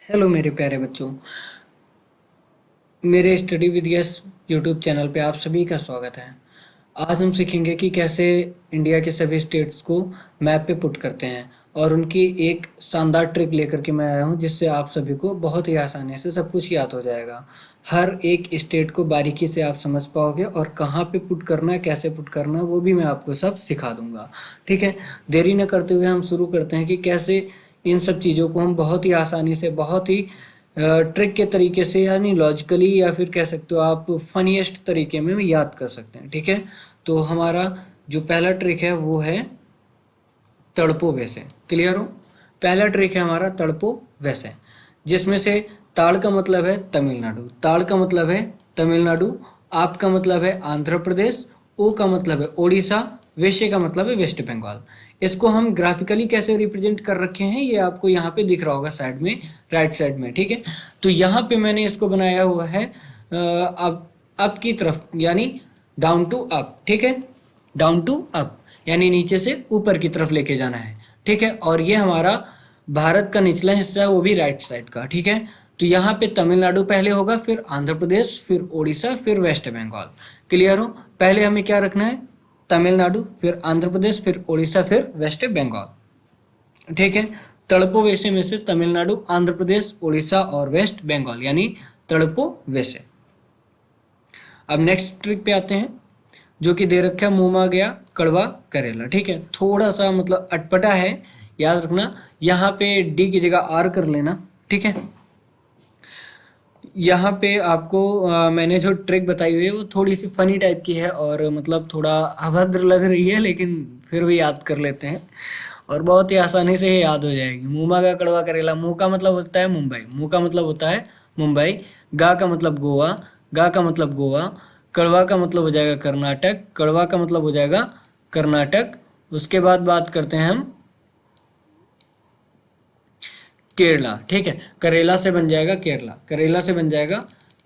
Hello मेरे प्यारे बच्चों, मेरे study with yes YouTube channel पे आप सभी का स्वागत है। आज हम सीखेंगे कि कैसे इंडिया के सभी स्टेट्स को मैप पे पुट करते हैं और उनकी एक शानदार ट्रिक लेकर के मैं आया हूँ जिससे आप सभी को बहुत ही आसानी से सब कुछ याद हो जाएगा। हर एक स्टेट को बारीकी से आप समझ पाओगे और कहाँ पे पुट करना है, कैसे पुट करना है, वो भी मैं आपको सब सिखा दूंगा। ठीक है, देरी न करते हुए हम शुरू करते हैं कि कैसे इन सब चीज़ों को हम बहुत ही आसानी से, बहुत ही ट्रिक के तरीके से, यानी लॉजिकली या फिर कह सकते हो आप फनीएस्ट तरीके में याद कर सकते हैं। ठीक है, तो हमारा जो पहला ट्रिक है वो है तड़पो वैसे। क्लियर हो? पहला ट्रिक है हमारा तड़पो वैसे, जिसमें से ताड़ का मतलब है तमिलनाडु, ताड़ का मतलब है तमिलनाडु, आप का मतलब है आंध्र प्रदेश, ओ का मतलब है ओडिशा, वैश्य का मतलब है वेस्ट बंगाल। इसको हम ग्राफिकली कैसे रिप्रेजेंट कर रखे हैं ये आपको यहाँ पे दिख रहा होगा साइड में, राइट साइड में। ठीक है, तो यहाँ पे मैंने इसको बनाया हुआ है अप की तरफ, यानी डाउन टू अप। ठीक है, डाउन टू अप यानी नीचे से ऊपर की तरफ लेके जाना है। ठीक है, और ये हमारा भारत का निचला हिस्सा है, वो भी राइट साइड का। ठीक है, तो यहाँ पे तमिलनाडु पहले होगा, फिर आंध्र प्रदेश, फिर उड़ीसा, फिर वेस्ट बंगाल। क्लियर हो? पहले हमें क्या रखना है? तमिलनाडु, फिर आंध्र प्रदेश, फिर उड़ीसा, फिर वेस्ट बंगाल। ठीक है, तड़पो वैसे में से तमिलनाडु, आंध्र प्रदेश, उड़ीसा और वेस्ट बंगाल, यानी तड़पो वैसे। अब नेक्स्ट ट्रिक पे आते हैं, जो कि दे रखा है मुंह मा गया कड़वा करेला। ठीक है, थोड़ा सा मतलब अटपटा है, याद रखना। यहाँ पे डी की जगह आर कर लेना। ठीक है, यहाँ पे आपको मैंने जो ट्रिक बताई हुई है वो थोड़ी सी फनी टाइप की है और मतलब थोड़ा अभद्र लग रही है, लेकिन फिर भी याद कर लेते हैं और बहुत ही आसानी से ये याद हो जाएगी। मुंह का कड़वा करेला, मुंह का मतलब होता है मुंबई, मुंह का मतलब होता है मुंबई, गा का मतलब गोवा, गा का मतलब गोवा, कड़वा का मतलब हो जाएगा कर्नाटक, कड़वा का मतलब हो जाएगा कर्नाटक। उसके बाद बात करते हैं हम केरला। ठीक है, करेला से बन जाएगा केरला, करेला से बन जाएगा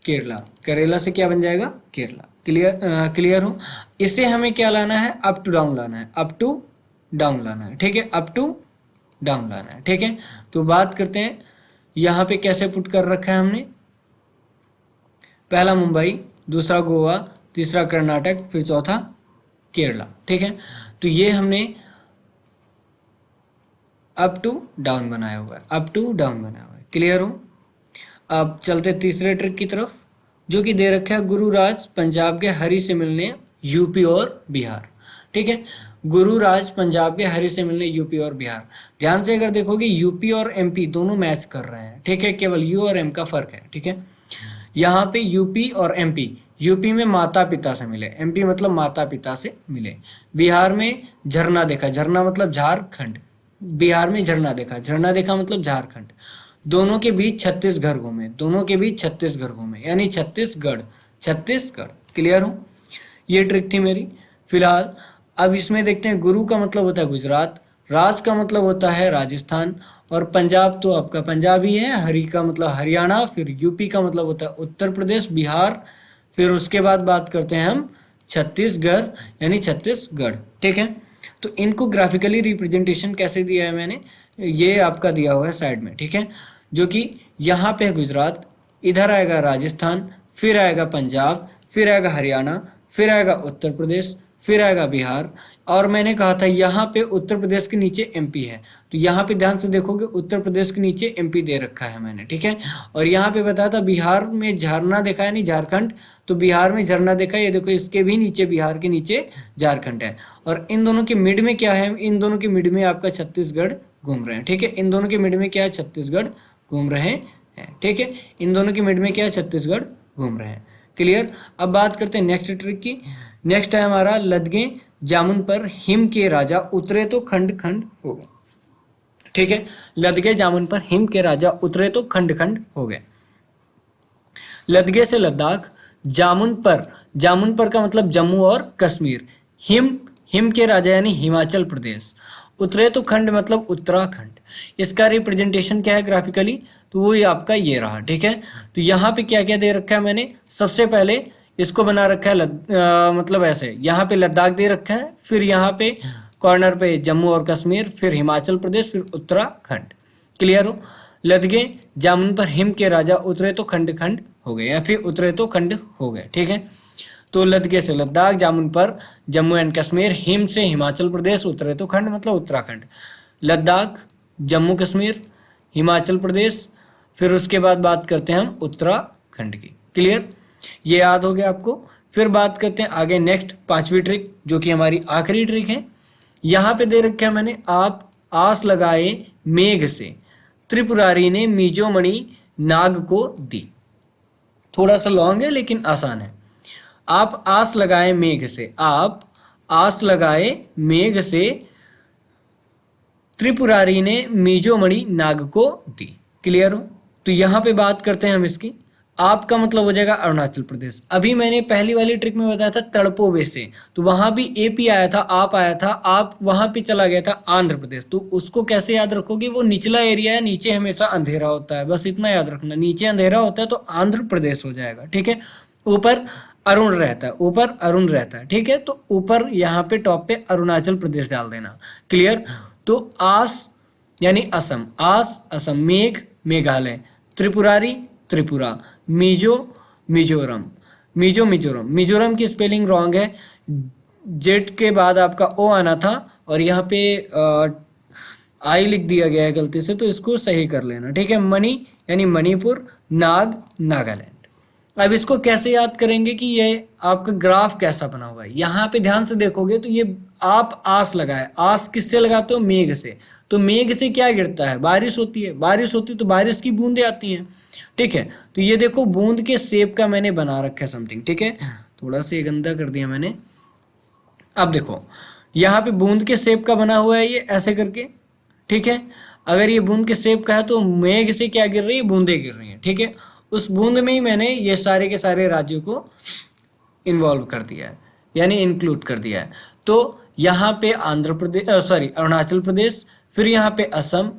केरला, करेला से क्या बन जाएगा? केरला। क्लियर? क्लियर हो? इसे हमें क्या लाना है? अप टू डाउन लाना है, अप टू डाउन लाना है। ठीक है, अप टू डाउन लाना है। ठीक है, तो बात करते हैं यहाँ पे कैसे पुट कर रखा है हमने। पहला मुंबई, दूसरा गोवा, तीसरा कर्नाटक, फिर चौथा केरला। ठीक है, तो ये हमने अप टू डाउन बनाया हुआ है, अप टू डाउन बनाया हुआ है। क्लियर हो? अब चलते तीसरे ट्रिक की तरफ, जो कि दे रखा है गुरुराज पंजाब के हरी से मिलने यूपी और बिहार। ठीक है, गुरुराज पंजाब के हरी से मिलने यूपी और बिहार। ध्यान से अगर देखोगे यूपी और एमपी दोनों मैच कर रहे हैं। ठीक है, केवल यू और एम का फर्क है। ठीक है, यहाँ पे यूपी और एमपी, यूपी में माता पिता से मिले, एमपी मतलब माता पिता से मिले। बिहार में झरना देखा, झरना मतलब झारखंड, बिहार में झरना देखा, झरना देखा मतलब झारखंड। दोनों के बीच 36 घर घूमे, दोनों के बीच 36 घर घूमे, यानी छत्तीसगढ़, छत्तीसगढ़। क्लियर हो? ये ट्रिक थी मेरी। फिलहाल अब इसमें देखते हैं, गुरु का मतलब होता है गुजरात, राज का मतलब होता है राजस्थान, और पंजाब तो आपका पंजाब ही है, हरी का मतलब हरियाणा, फिर यूपी का मतलब होता है उत्तर प्रदेश, बिहार, फिर उसके बाद बात करते हैं हम छत्तीसगढ़, यानी छत्तीसगढ़। ठीक है, तो इनको ग्राफिकली रिप्रेजेंटेशन कैसे दिया है मैंने, ये आपका दिया हुआ है साइड में। ठीक है, जो कि यहाँ पे है गुजरात, इधर आएगा राजस्थान, फिर आएगा पंजाब, फिर आएगा हरियाणा, फिर आएगा उत्तर प्रदेश, फिर आएगा बिहार, और मैंने कहा था यहाँ पे उत्तर प्रदेश के नीचे एमपी है, तो यहाँ पे ध्यान से देखोगे उत्तर प्रदेश के नीचे एमपी दे रखा है मैंने। ठीक है, और यहाँ पे बताया था बिहार में झरना देखा है, नहीं झारखंड, तो बिहार में झरना देखा, ये देखो इसके भी नीचे, बिहार के नीचे झारखंड है। और इन दोनों के मिड में क्या है? इन दोनों के मिड में आपका छत्तीसगढ़ घूम रहे हैं। ठीक है, इन दोनों के मिड में क्या है? छत्तीसगढ़ घूम रहे हैं। ठीक है, इन दोनों के मिड में क्या है? छत्तीसगढ़ घूम रहे हैं। क्लियर? अब बात करते हैं नेक्स्ट ट्रिक की। नेक्स्ट है हमारा लदगे जामुन पर हिम के राजा उतरे तो खंड खंड हो गए। ठीक है, लदगे जामुन पर हिम के राजा उतरे तो खंड खंड हो गए। लदगे से लद्दाख, जामुन पर, जामुन पर का मतलब जम्मू और कश्मीर, हिम, हिम के राजा यानी हिमाचल प्रदेश, उतरे तो खंड मतलब उत्तराखंड। इसका रिप्रेजेंटेशन क्या है ग्राफिकली? तो वो आपका ये रहा। ठीक है, तो यहाँ पे क्या क्या दे रखा है मैंने? सबसे पहले इसको बना रखा है मतलब ऐसे, यहाँ पे लद्दाख दे रखा है, फिर यहाँ पे कॉर्नर पे जम्मू और कश्मीर, फिर हिमाचल प्रदेश, फिर उत्तराखंड। क्लियर हो? लद गए जामुन पर हिम के राजा, उतरे तो खंड खंड हो गए, या फिर उतरे तो खंड हो गए। ठीक है, तो लदगे से लद्दाख, जामुन पर जम्मू एंड कश्मीर, हिम से हिमाचल प्रदेश, उतरे तो खंड मतलब उत्तराखंड। लद्दाख, जम्मू कश्मीर, हिमाचल प्रदेश, फिर उसके बाद बात करते हैं हम उत्तराखंड की। क्लियर, ये याद हो गया आपको। फिर बात करते हैं आगे नेक्स्ट 5वीं ट्रिक, जो कि हमारी आखिरी ट्रिक है। यहां पे दे रखा है मैंने, आप आस लगाए मेघ से, त्रिपुरारी ने मीजोमणि नाग को दी। थोड़ा सा लॉन्ग है लेकिन आसान है। आप आस लगाए मेघ से, आप आस लगाए मेघ से, त्रिपुरारी ने मीजोमणि नाग को दी। क्लियर हो? तो यहां पे बात करते हैं हम इसकी। आपका मतलब हो जाएगा अरुणाचल प्रदेश। अभी मैंने पहली वाली ट्रिक में बताया था तड़पोवे से, तो वहां भी एपी आया था, आप आया था, आप वहां पे चला गया था आंध्र प्रदेश। तो उसको कैसे याद रखोगे, वो निचला एरिया है, नीचे हमेशा अंधेरा होता है, बस इतना याद रखना। नीचे अंधेरा होता है तो आंध्र प्रदेश हो जाएगा। ठीक है, ऊपर अरुण रहता है, ऊपर अरुण रहता है। ठीक है, तो ऊपर यहाँ पे टॉप पे अरुणाचल प्रदेश डाल देना। क्लियर, तो आस यानी असम, आस असम, मेघ मेघालय, त्रिपुरारी त्रिपुरा, मिजोरम, मिजोरम की स्पेलिंग रॉन्ग है, जेड के बाद आपका ओ आना था और यहाँ पे आई लिख दिया गया है गलती से, तो इसको सही कर लेना। ठीक है, मणि यानी मणिपुर, नाग नागालैंड। अब इसको कैसे याद करेंगे कि ये आपका ग्राफ कैसा बना हुआ है। यहाँ पे ध्यान से देखोगे तो ये आप आस लगाए, आस किससे लगाते हो, मेघ से। तो मेघ से क्या गिरता है, बारिश होती है, बारिश होती है तो बारिश की बूंदें आती हैं। ठीक है, तो ये देखो बूंद के शेप का मैंने बना रखा है समथिंग। ठीक है, थोड़ा सा गंदा कर दिया मैंने। अब देखो यहाँ पे बूंद के शेप का बना हुआ है, ये ऐसे करके। ठीक है, अगर ये बूंद के शेप का है तो मेघ से क्या गिर रही है, बूंदें गिर रही हैं। ठीक है, उस बूंद में ही मैंने ये सारे के सारे राज्यों को इन्वॉल्व कर दिया है, यानी इंक्लूड कर दिया है। तो यहाँ पे आंध्र प्रदेश, सॉरी अरुणाचल प्रदेश, फिर यहाँ पे असम,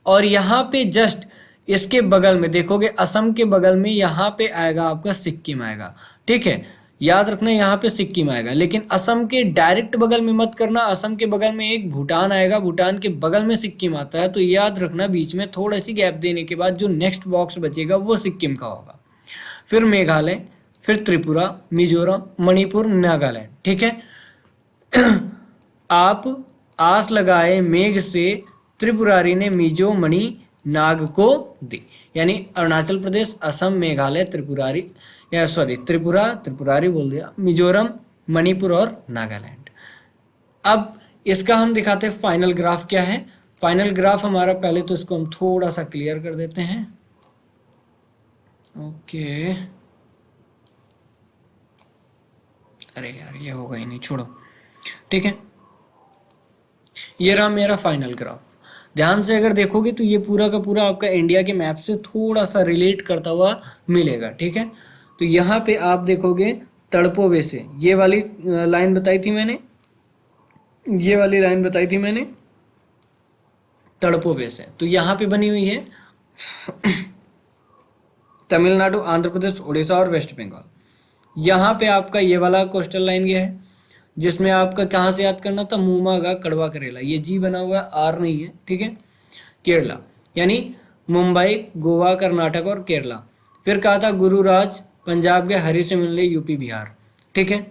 और यहाँ पे जस्ट इसके बगल में देखोगे, असम के बगल में यहाँ पे आएगा आपका सिक्किम आएगा। ठीक है, याद रखना यहाँ पे सिक्किम आएगा, लेकिन असम के डायरेक्ट बगल में मत करना। असम के बगल में एक भूटान आएगा, भूटान के बगल में सिक्किम आता है, तो याद रखना बीच में थोड़ा सी गैप देने के बाद जो नेक्स्ट बॉक्स बचेगा वो सिक्किम का होगा। फिर मेघालय, फिर त्रिपुरा, मिजोरम, मणिपुर, नागालैंड। ठीक है, आप आस लगाए मेघ से, त्रिपुरारी ने मिजोमणि नाग को दी, यानी अरुणाचल प्रदेश, असम, मेघालय, त्रिपुरारी, या सॉरी त्रिपुरा, त्रिपुरारी बोल दिया, मिजोरम, मणिपुर और नागालैंड। अब इसका हम दिखाते हैं फाइनल ग्राफ क्या है। फाइनल ग्राफ हमारा, पहले तो इसको हम थोड़ा सा क्लियर कर देते हैं। ओके, अरे यार ये होगा ही नहीं, छोड़ो। ठीक है, ये रहा मेरा फाइनल ग्राफ। ध्यान से अगर देखोगे तो ये पूरा का पूरा आपका इंडिया के मैप से थोड़ा सा रिलेट करता हुआ मिलेगा। ठीक है, तो यहाँ पे आप देखोगे तड़पोवे से, ये वाली लाइन बताई थी मैंने, ये वाली लाइन बताई थी मैंने तड़पोवे से, तो यहाँ पे बनी हुई है तमिलनाडु, आंध्र प्रदेश, उड़ीसा और वेस्ट बंगाल। यहाँ पे आपका ये वाला कोस्टल लाइन गया है, जिसमें आपका कहाँ से याद करना था, मूमागा कड़वा करेला, ये जी बना हुआ है, आर नहीं है। ठीक है, केरला यानी मुंबई, गोवा, कर्नाटक और केरला। फिर कहा था गुरुराज, पंजाब के हरी से मिलने, यूपी बिहार। ठीक है,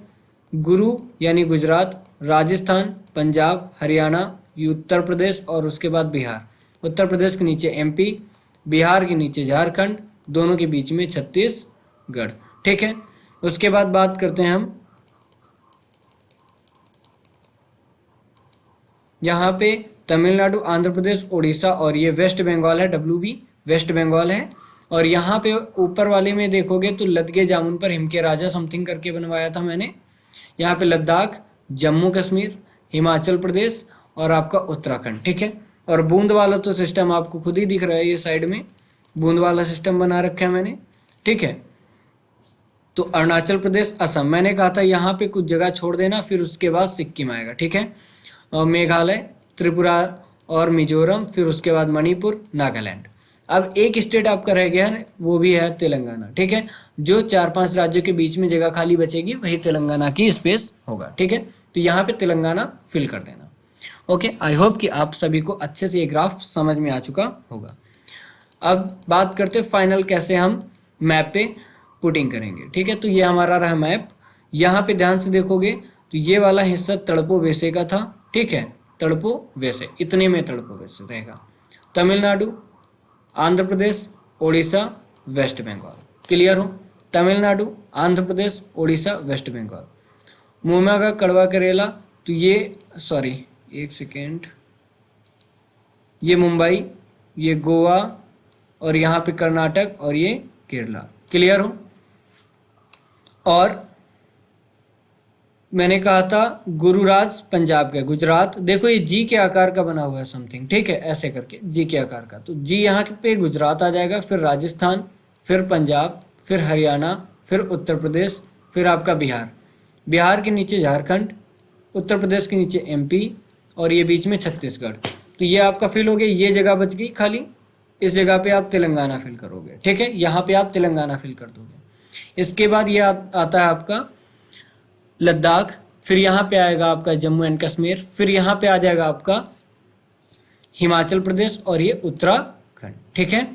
गुरु यानी गुजरात, राजस्थान, पंजाब, हरियाणा, उत्तर प्रदेश और उसके बाद बिहार। उत्तर प्रदेश के नीचे एमपी, बिहार के नीचे झारखंड, दोनों के बीच में छत्तीसगढ़। ठीक है, उसके बाद बात करते हैं हम यहाँ पे तमिलनाडु, आंध्र प्रदेश, उड़ीसा और ये वेस्ट बंगाल है, WB वेस्ट बंगाल है। और यहाँ पे ऊपर वाले में देखोगे तो लदगे जामुन पर हिम के राजा समथिंग करके बनवाया था मैंने। यहाँ पे लद्दाख, जम्मू कश्मीर, हिमाचल प्रदेश और आपका उत्तराखंड। ठीक है, और बूंद वाला तो सिस्टम आपको खुद ही दिख रहा है, ये साइड में बूंद वाला सिस्टम बना रखा है मैंने। ठीक है, तो अरुणाचल प्रदेश, असम, मैंने कहा था यहाँ पे कुछ जगह छोड़ देना, फिर उसके बाद सिक्किम आएगा। ठीक है, और मेघालय, त्रिपुरा और मिजोरम, फिर उसके बाद मणिपुर, नागालैंड। अब एक स्टेट आपका रह गया है, वो भी है तेलंगाना। ठीक है, जो 4-5 राज्यों के बीच में जगह खाली बचेगी वही तेलंगाना की स्पेस होगा। ठीक है, तो यहाँ पे तेलंगाना फिल कर देना। ओके, आई होप कि आप सभी को अच्छे से ये ग्राफ समझ में आ चुका होगा। अब बात करते हैं फाइनल कैसे हम मैप पे पुटिंग करेंगे। ठीक है, तो ये हमारा रहा मैप। यहाँ पे ध्यान से देखोगे तो ये वाला हिस्सा तड़पो वैसे का था। ठीक है, तड़पो वैसे, इतने में तड़पो वैसे रहेगा। तमिलनाडु, आंध्र प्रदेश, उड़ीसा, वेस्ट बंगाल। क्लियर हो? तमिलनाडु, आंध्र प्रदेश, उड़ीसा, वेस्ट बंगाल। मोमा का कड़वा करेला, तो ये सॉरी एक सेकेंड, ये मुंबई, ये गोवा, और यहाँ पे कर्नाटक, और ये केरला। क्लियर हो? और मैंने कहा था गुरुराज पंजाब का, गुजरात। देखो ये जी के आकार का बना हुआ है समथिंग। ठीक है, ऐसे करके जी के आकार का, तो जी यहाँ पे गुजरात आ जाएगा, फिर राजस्थान, फिर पंजाब, फिर हरियाणा, फिर उत्तर प्रदेश, फिर आपका बिहार। बिहार के नीचे झारखंड, उत्तर प्रदेश के नीचे एमपी, और ये बीच में छत्तीसगढ़। तो ये आपका फिल हो गया, ये जगह बच गई खाली। इस जगह पे आप तेलंगाना फिल करोगे। ठीक है, यहाँ पे आप तेलंगाना फिल कर दोगे। इसके बाद ये आता है आपका लद्दाख, फिर यहाँ पे आएगा आपका जम्मू एंड कश्मीर, फिर यहाँ पे आ जाएगा आपका हिमाचल प्रदेश, और ये उत्तराखंड। ठीक है,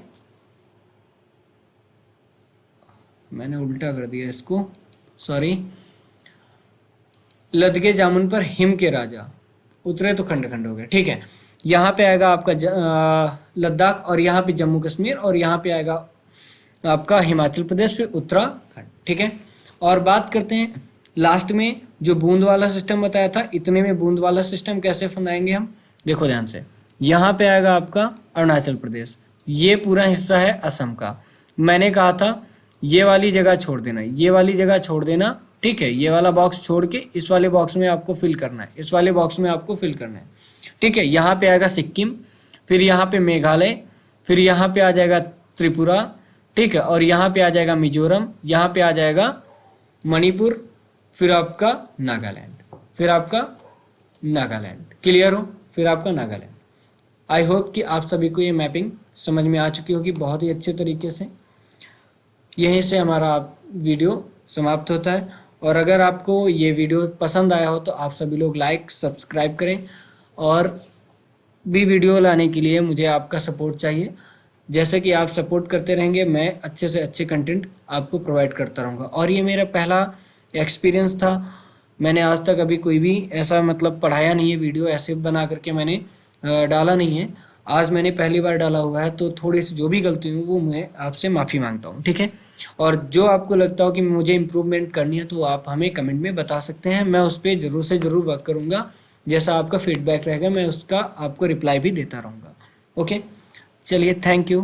मैंने उल्टा कर दिया इसको, सॉरी। लदगे जामुन पर हिम के राजा, उतरे तो खंड खंड हो गए। ठीक है, यहाँ पे आएगा आपका लद्दाख, और यहाँ पे जम्मू कश्मीर, और यहाँ पे आएगा आपका हिमाचल प्रदेश, फिर उत्तराखंड। ठीक है, और बात करते हैं लास्ट में जो बूंद वाला सिस्टम बताया था, इतने में बूंद वाला सिस्टम कैसे बनाएंगे हम, देखो ध्यान से। यहाँ पे आएगा आपका अरुणाचल प्रदेश, ये पूरा हिस्सा है असम का। मैंने कहा था ये वाली जगह छोड़ देना, ये वाली जगह छोड़ देना। ठीक है, ये वाला बॉक्स छोड़ के इस वाले बॉक्स में आपको फिल करना है, इस वाले बॉक्स में आपको फिल करना है। ठीक है, यहाँ पे आएगा सिक्किम, फिर यहाँ पे मेघालय, फिर यहाँ पे आ जाएगा त्रिपुरा। ठीक है, और यहाँ पे आ जाएगा मिजोरम, यहाँ पे आ जाएगा मणिपुर, फिर आपका नागालैंड, फिर आपका नागालैंड। क्लियर हो? फिर आपका नागालैंड। आई होप कि आप सभी को ये मैपिंग समझ में आ चुकी होगी बहुत ही अच्छे तरीके से। यहीं से हमारा वीडियो समाप्त होता है, और अगर आपको ये वीडियो पसंद आया हो तो आप सभी लोग लाइक सब्सक्राइब करें, और भी वीडियो लाने के लिए मुझे आपका सपोर्ट चाहिए। जैसे कि आप सपोर्ट करते रहेंगे, मैं अच्छे से अच्छे कंटेंट आपको प्रोवाइड करता रहूँगा। और ये मेरा पहला एक्सपीरियंस था, मैंने आज तक अभी कोई भी ऐसा मतलब पढ़ाया नहीं है, वीडियो ऐसे बना करके मैंने डाला नहीं है। आज मैंने पहली बार डाला हुआ है, तो थोड़ी सी जो भी गलती हुई वो मैं आपसे माफ़ी मांगता हूँ। ठीक है, और जो आपको लगता हो कि मुझे इम्प्रूवमेंट करनी है तो आप हमें कमेंट में बता सकते हैं, मैं उस पर ज़रूर से ज़रूर वर्क करूँगा। जैसा आपका फीडबैक रहेगा मैं उसका आपको रिप्लाई भी देता रहूँगा। ओके, चलिए, थैंक यू।